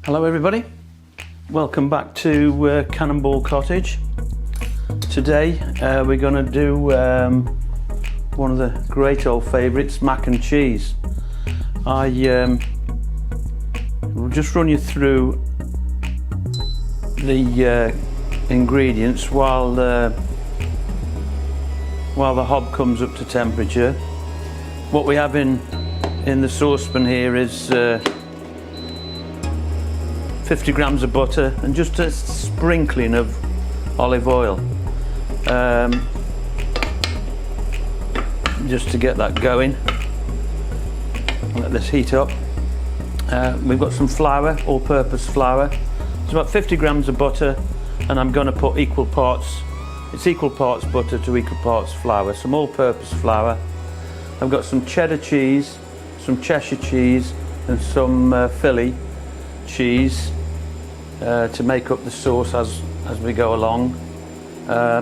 Hello everybody, welcome back to Cannonball Cottage. Today we're going to do one of the great old favourites, mac and cheese. I will just run you through the ingredients while the hob comes up to temperature. What we have in the saucepan here is 50 grams of butter and just a sprinkling of olive oil, just to get that going. Let this heat up. We've got some flour, all-purpose flour. It's about 50 grams of butter, and I'm going to put equal parts butter to equal parts flour, some all-purpose flour. I've got some cheddar cheese, some Cheshire cheese, and some Philly cheese to make up the sauce as we go along.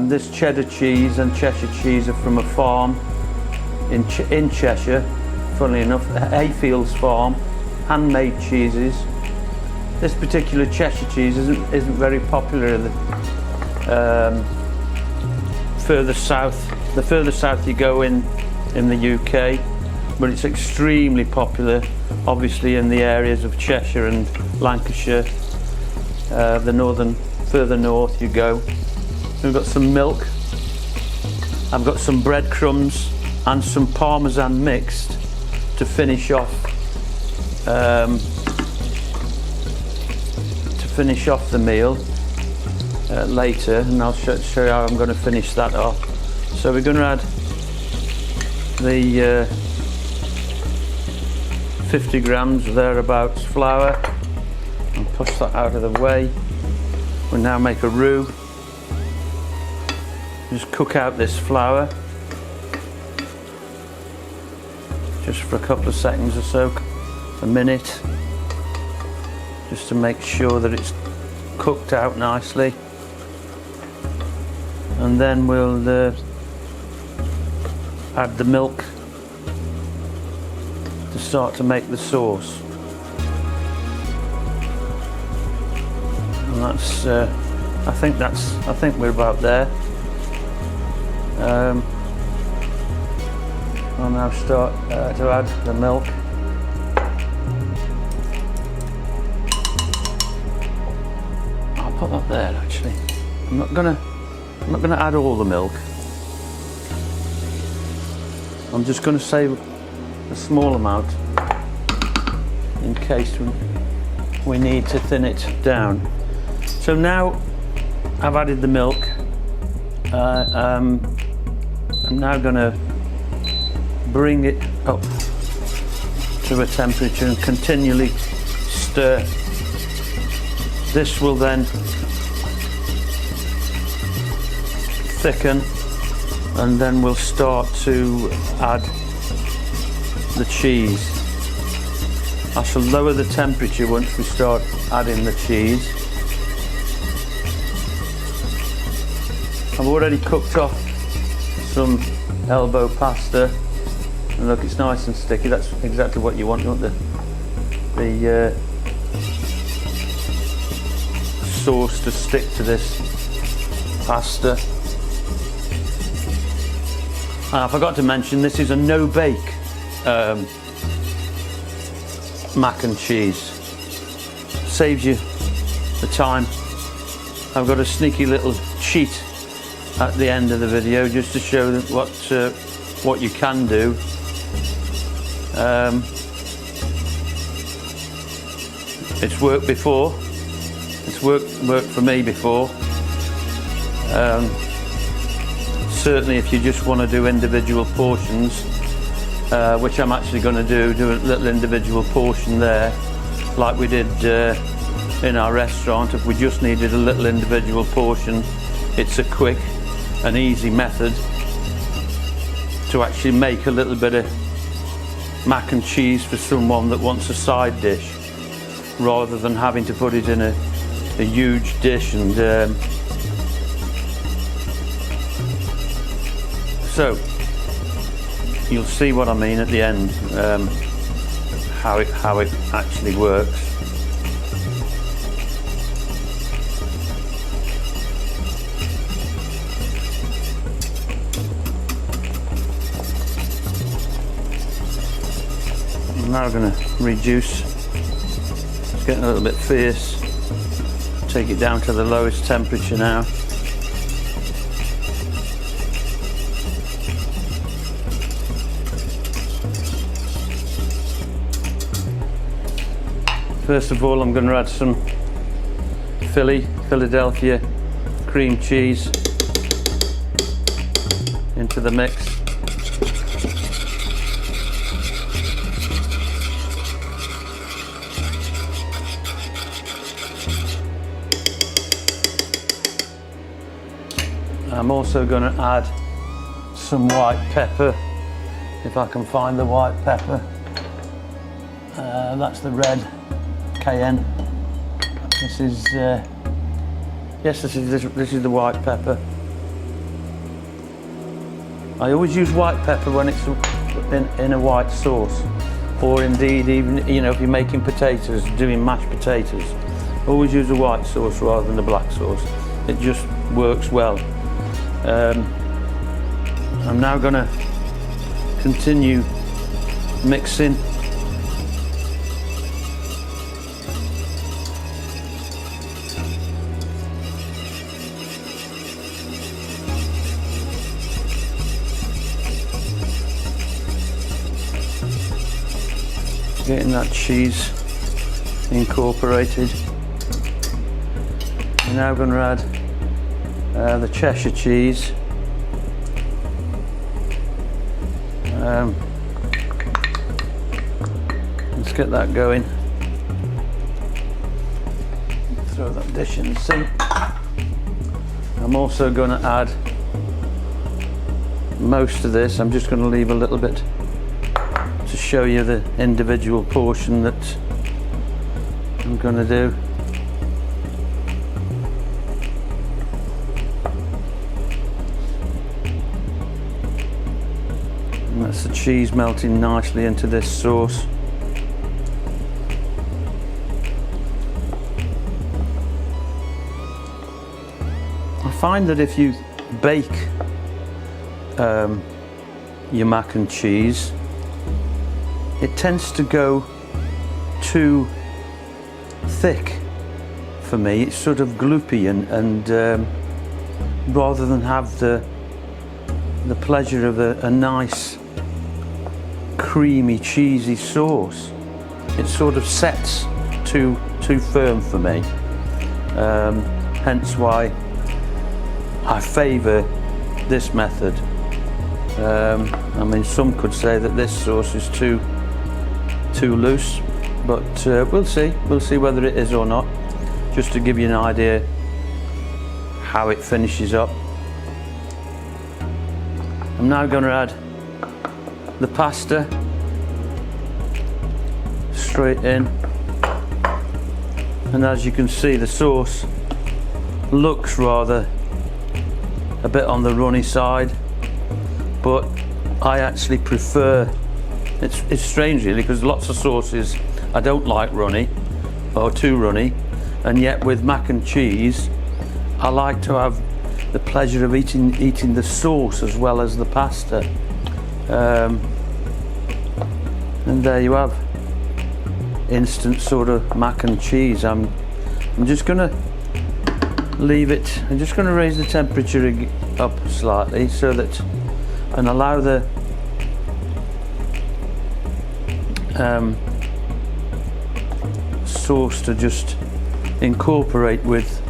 This cheddar cheese and Cheshire cheese are from a farm in Cheshire, funnily enough, Hayfields Farm, handmade cheeses. This particular Cheshire cheese isn't very popular in the further south. The further south you go in the UK, but it's extremely popular, obviously, in the areas of Cheshire and Lancashire. The further north you go. We've got some milk. I've got some breadcrumbs and some parmesan mixed to finish off. The meal later, and I'll show you how I'm going to finish that off. So we're going to add the 50 grams thereabouts flour and push that out of the way. We'll now make a roux. Just cook out this flour just for a couple of seconds or so, a minute, just to make sure that it's cooked out nicely. And then we'll add the milk to start to make the sauce. And that's I think we're about there. I'll now start to add the milk. I'll put that there actually. I'm not gonna add all the milk. I'm just gonna save a small amount in case we need to thin it down. So now I've added the milk. I'm now going to bring it up to a temperature and continually stir. This will then thicken, and then we'll start to add the cheese. I shall lower the temperature once we start adding the cheese. I've already cooked off some elbow pasta, and look, it's nice and sticky. That's exactly what you want. You want the sauce to stick to this pasta. And I forgot to mention, this is a no-bake mac and cheese. Saves you the time. I've got a sneaky little cheat at the end of the video just to show them what you can do. It's worked before. It's worked for me before. Certainly, if you just want to do individual portions, which I'm actually going to do a little individual portion there, like we did in our restaurant. If we just needed a little individual portion, it's a quick and easy method to actually make a little bit of mac and cheese for someone that wants a side dish, rather than having to put it in a huge dish. And so you'll see what I mean at the end, how it actually works. I'm now going to reduce. It's getting a little bit fierce. Take it down to the lowest temperature now. First of all, I'm going to add some Philadelphia cream cheese into the mix. I'm also going to add some white pepper, if I can find the white pepper. That's the red cayenne. This is yes, this is the white pepper. I always use white pepper when it's in a white sauce, or indeed even, you know, if you're making potatoes, doing mashed potatoes, always use the white sauce rather than the black sauce. It just works well. I'm now going to continue mixing. Getting that cheese incorporated. We're now going to add the Cheshire cheese. Let's get that going. Throw that dish in the sink. I'm also going to add most of this. I'm just going to leave a little bit to show you the individual portion that I'm going to do. And that's the cheese melting nicely into this sauce. I find that if you bake your mac and cheese, it tends to go too thick for me. It's sort of gloopy, and rather than have the pleasure of a nice creamy cheesy sauce, it sort of sets too firm for me. Hence why I favour this method. I mean, some could say that this sauce is too loose, but we'll see whether it is or not, just to give you an idea how it finishes up. I'm now going to add the pasta straight in, and as you can see, the sauce looks rather a bit on the runny side, but I actually prefer, it's strange really, because lots of sauces I don't like runny or too runny, and yet with mac and cheese I like to have the pleasure of eating the sauce as well as the pasta. And there you have instant sort of mac and cheese. I'm just gonna leave it, I'm just going to raise the temperature up slightly so that, and allow the sauce to just incorporate with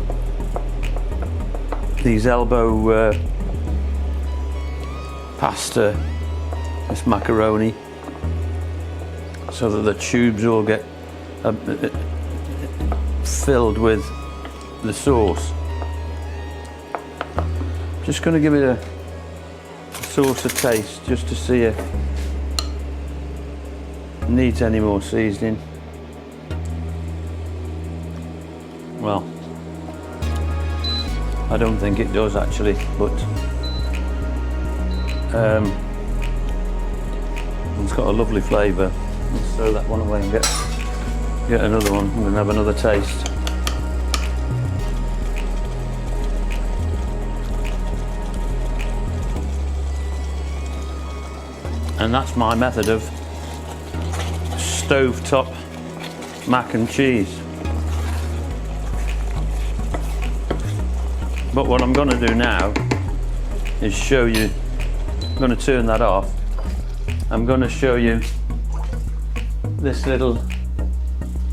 these elbow pasta, this macaroni, so that the tubes all get filled with the sauce. Just going to give it a sauce a taste just to see if it needs any more seasoning. Well, I don't think it does actually, but it's got a lovely flavour. Let's throw that one away and get another one. I'm going to have another taste. And that's my method of stovetop mac and cheese. But what I'm going to do now is show you, I'm going to turn that off. I'm going to show you this little,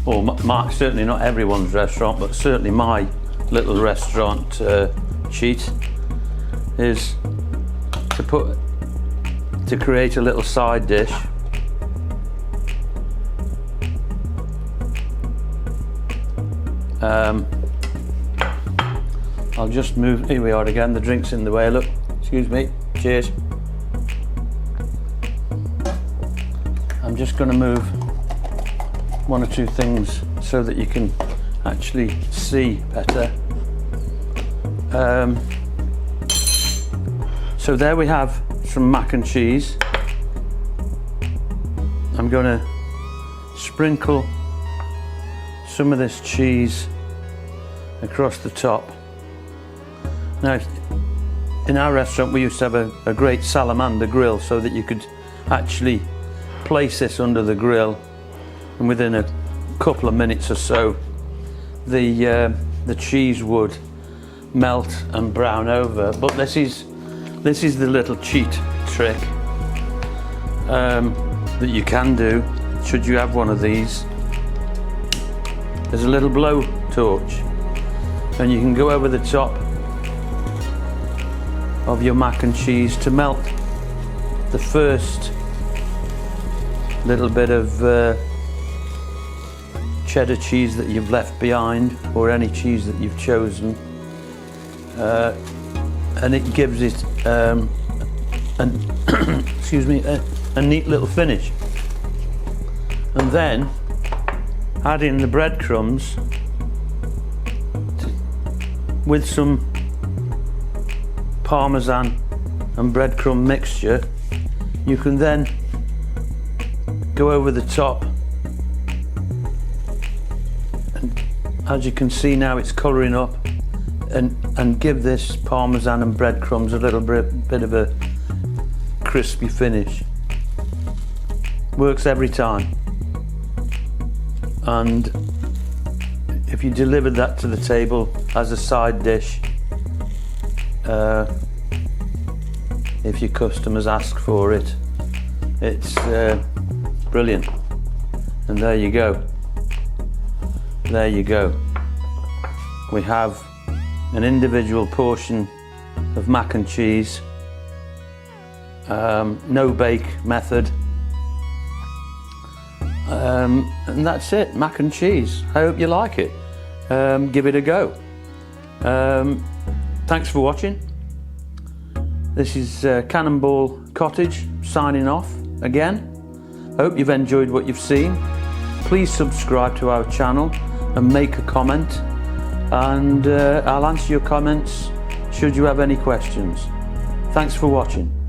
well, certainly not everyone's restaurant, but certainly my little restaurant cheat is to create a little side dish. I'll just move, here we are again, the drink's in the way, look, excuse me, cheers. I'm just going to move one or two things so that you can actually see better. So there we have some mac and cheese. I'm going to sprinkle some of this cheese across the top. Now, in our restaurant we used to have a great salamander grill so that you could actually place this under the grill, and within a couple of minutes or so the cheese would melt and brown over. But this is the little cheat trick that you can do should you have one of these. There's a little blow torch and you can go over the top of your mac and cheese to melt the first little bit of cheddar cheese that you've left behind, or any cheese that you've chosen, and it gives it excuse me, a neat little finish. And then add in the breadcrumbs with some parmesan and breadcrumb mixture. You can then go over the top, and as you can see now it's colouring up, and give this parmesan and breadcrumbs a little bit of a crispy finish. Works every time. And if you delivered that to the table as a side dish, if your customers ask for it, it's brilliant. And there you go. There you go. We have an individual portion of mac and cheese, no bake method, and that's it, mac and cheese. I hope you like it. Give it a go. Thanks for watching. This is Cannonball Cottage signing off again. I hope you've enjoyed what you've seen. Please subscribe to our channel and make a comment, and I'll answer your comments should you have any questions. Thanks for watching.